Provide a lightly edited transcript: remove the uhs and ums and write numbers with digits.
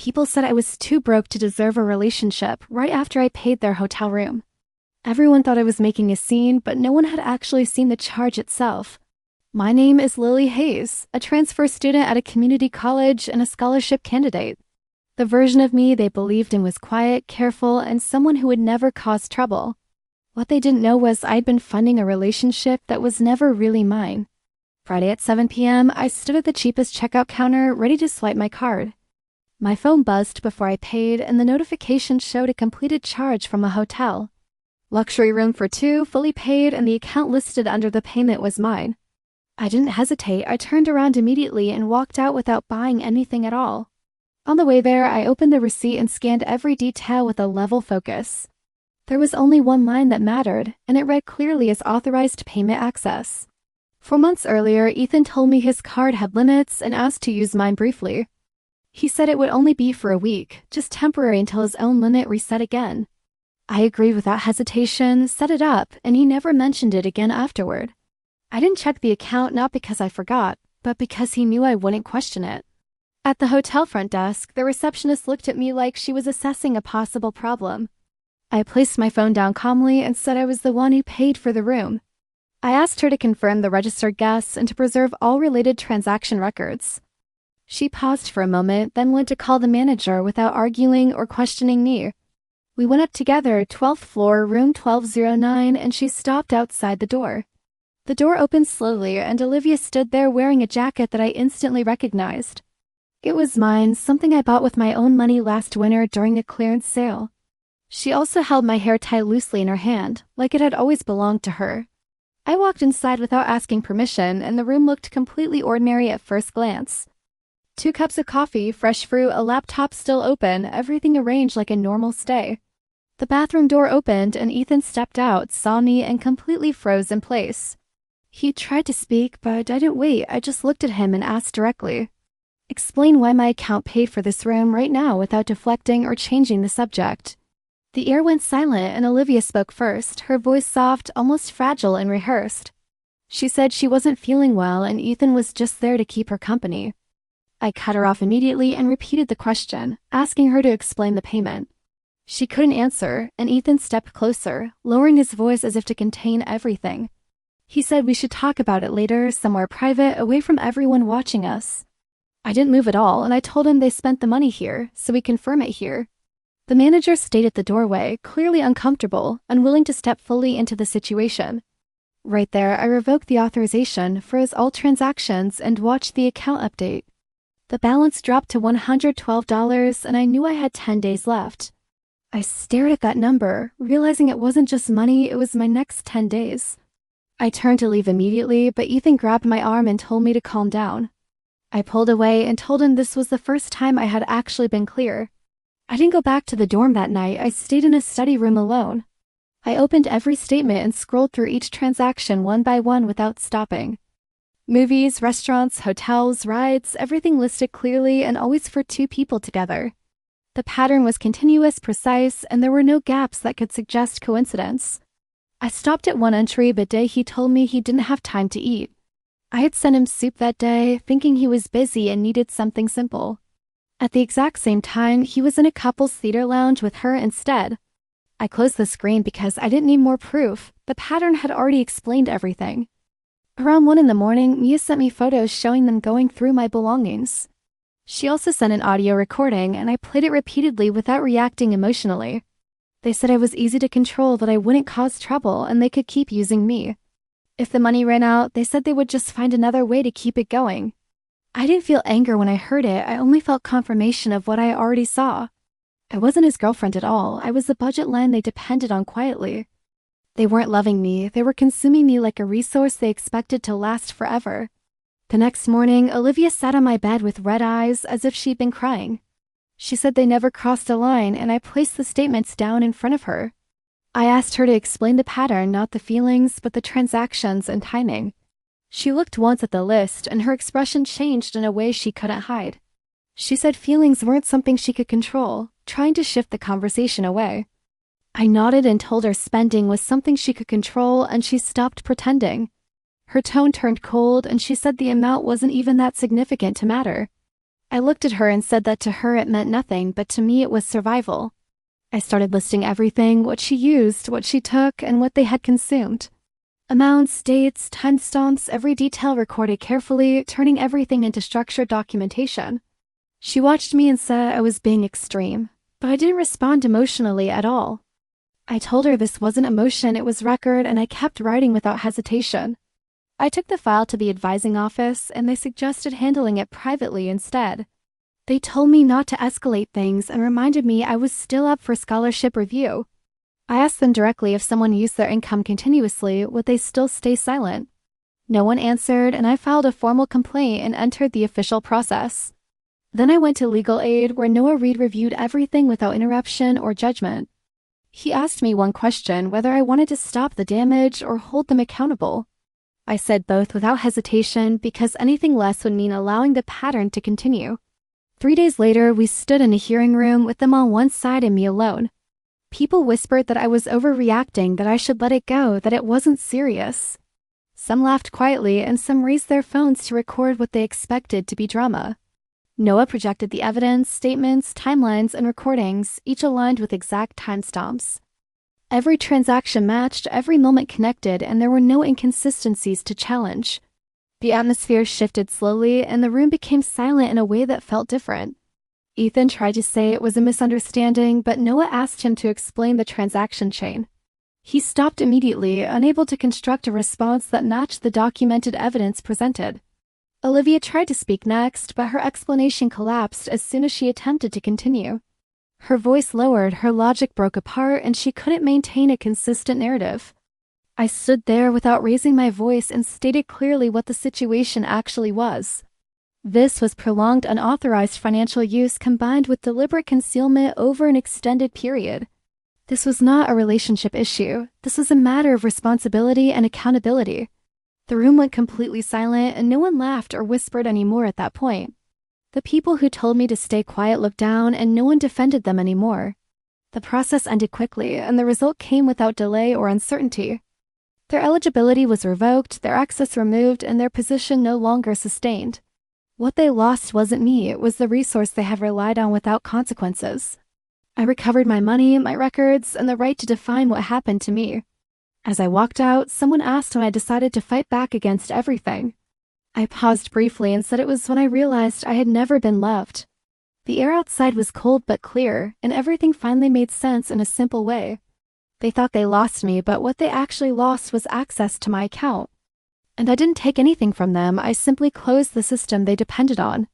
People said I was too broke to deserve a relationship right after I paid their hotel room. Everyone thought I was making a scene, but no one had actually seen the charge itself. My name is Lily Hayes, a transfer student at a community college and a scholarship candidate. The version of me they believed in was quiet, careful, and someone who would never cause trouble. What they didn't know was I'd been funding a relationship that was never really mine. Friday at 7 p.m., I stood at the cheapest checkout counter, ready to swipe my card. My phone buzzed before I paid, and the notification showed a completed charge from a hotel. Luxury room for two, fully paid, and the account listed under the payment was mine. I didn't hesitate. I turned around immediately and walked out without buying anything at all. On the way there, I opened the receipt and scanned every detail with a level focus. There was only one line that mattered, and it read clearly as authorized payment access. 4 months earlier, Ethan told me his card had limits and asked to use mine briefly. He said it would only be for a week, just temporary until his own limit reset again. I agreed without hesitation, set it up, and he never mentioned it again afterward. I didn't check the account not because I forgot, but because he knew I wouldn't question it. At the hotel front desk, the receptionist looked at me like she was assessing a possible problem. I placed my phone down calmly and said I was the one who paid for the room. I asked her to confirm the registered guests and to preserve all related transaction records. She paused for a moment, then went to call the manager without arguing or questioning me. We went up together, 12th floor, room 1209, and she stopped outside the door. The door opened slowly, and Olivia stood there wearing a jacket that I instantly recognized. It was mine, something I bought with my own money last winter during a clearance sale. She also held my hair tied loosely in her hand, like it had always belonged to her. I walked inside without asking permission, and the room looked completely ordinary at first glance. 2 cups of coffee, fresh fruit, a laptop still open, everything arranged like a normal stay. The bathroom door opened, and Ethan stepped out, saw me, and completely froze in place. He tried to speak, but I didn't wait. I just looked at him and asked directly, "Explain why my account paid for this room right now without deflecting or changing the subject." The air went silent, and Olivia spoke first, her voice soft, almost fragile and rehearsed. She said she wasn't feeling well and Ethan was just there to keep her company. I cut her off immediately and repeated the question, asking her to explain the payment. She couldn't answer, and Ethan stepped closer, lowering his voice as if to contain everything. He said we should talk about it later, somewhere private, away from everyone watching us. I didn't move at all, and I told him they spent the money here, so we confirm it here. The manager stayed at the doorway, clearly uncomfortable, unwilling to step fully into the situation. Right there, I revoked the authorization, froze all transactions, and watched the account update. The balance dropped to $112, and I knew I had 10 days left. I stared at that number, realizing it wasn't just money, it was my next 10 days. I turned to leave immediately, but Ethan grabbed my arm and told me to calm down. I pulled away and told him this was the first time I had actually been clear. I didn't go back to the dorm that night. I stayed in a study room alone. I opened every statement and scrolled through each transaction one by one without stopping. Movies, restaurants, hotels, rides, everything listed clearly and always for 2 people together. The pattern was continuous, precise, and there were no gaps that could suggest coincidence. I stopped at one entry the day he told me he didn't have time to eat. I had sent him soup that day, thinking he was busy and needed something simple. At the exact same time, he was in a couple's theater lounge with her instead. I closed the screen because I didn't need more proof. The pattern had already explained everything. Around 1 in the morning, Mia sent me photos showing them going through my belongings. She also sent an audio recording, and I played it repeatedly without reacting emotionally. They said I was easy to control, that I wouldn't cause trouble, and they could keep using me. If the money ran out, they said they would just find another way to keep it going. I didn't feel anger when I heard it. I only felt confirmation of what I already saw. I wasn't his girlfriend at all. I was the budget line they depended on quietly. They weren't loving me. They were consuming me like a resource they expected to last forever. The next morning, Olivia sat on my bed with red eyes as if she'd been crying. She said they never crossed a line, and I placed the statements down in front of her. I asked her to explain the pattern, not the feelings, but the transactions and timing. She looked once at the list, and her expression changed in a way she couldn't hide. She said feelings weren't something she could control, trying to shift the conversation away. I nodded and told her spending was something she could control, and she stopped pretending. Her tone turned cold, and she said the amount wasn't even that significant to matter. I looked at her and said that to her it meant nothing, but to me it was survival. I started listing everything, what she used, what she took, and what they had consumed. Amounts, dates, timestamps, every detail recorded carefully, turning everything into structured documentation. She watched me and said I was being extreme, but I didn't respond emotionally at all. I told her this wasn't emotion, it was record, and I kept writing without hesitation. I took the file to the advising office, and they suggested handling it privately instead. They told me not to escalate things and reminded me I was still up for scholarship review. I asked them directly if someone used their income continuously, would they still stay silent? No one answered, and I filed a formal complaint and entered the official process. Then I went to legal aid, where Noah Reed reviewed everything without interruption or judgment. He asked me one question, whether I wanted to stop the damage or hold them accountable. I said both without hesitation, because anything less would mean allowing the pattern to continue. 3 days later, we stood in a hearing room with them on one side and me alone. People whispered that I was overreacting, that I should let it go, that it wasn't serious. Some laughed quietly, and some raised their phones to record what they expected to be drama. Noah projected the evidence, statements, timelines, and recordings, each aligned with exact timestamps. Every transaction matched, every moment connected, and there were no inconsistencies to challenge. The atmosphere shifted slowly, and the room became silent in a way that felt different. Ethan tried to say it was a misunderstanding, but Noah asked him to explain the transaction chain. He stopped immediately, unable to construct a response that matched the documented evidence presented. Olivia tried to speak next, but her explanation collapsed as soon as she attempted to continue. Her voice lowered, her logic broke apart, and she couldn't maintain a consistent narrative. I stood there without raising my voice and stated clearly what the situation actually was. This was prolonged unauthorized financial use combined with deliberate concealment over an extended period. This was not a relationship issue. This was a matter of responsibility and accountability. The room went completely silent, and no one laughed or whispered anymore at that point. The people who told me to stay quiet looked down, and no one defended them anymore. The process ended quickly, and the result came without delay or uncertainty. Their eligibility was revoked, their access removed, and their position no longer sustained. What they lost wasn't me, it was the resource they had relied on without consequences. I recovered my money, my records, and the right to define what happened to me. As I walked out, someone asked when I decided to fight back against everything. I paused briefly and said it was when I realized I had never been loved. The air outside was cold but clear, and everything finally made sense in a simple way. They thought they lost me, but what they actually lost was access to my account. And I didn't take anything from them, I simply closed the system they depended on.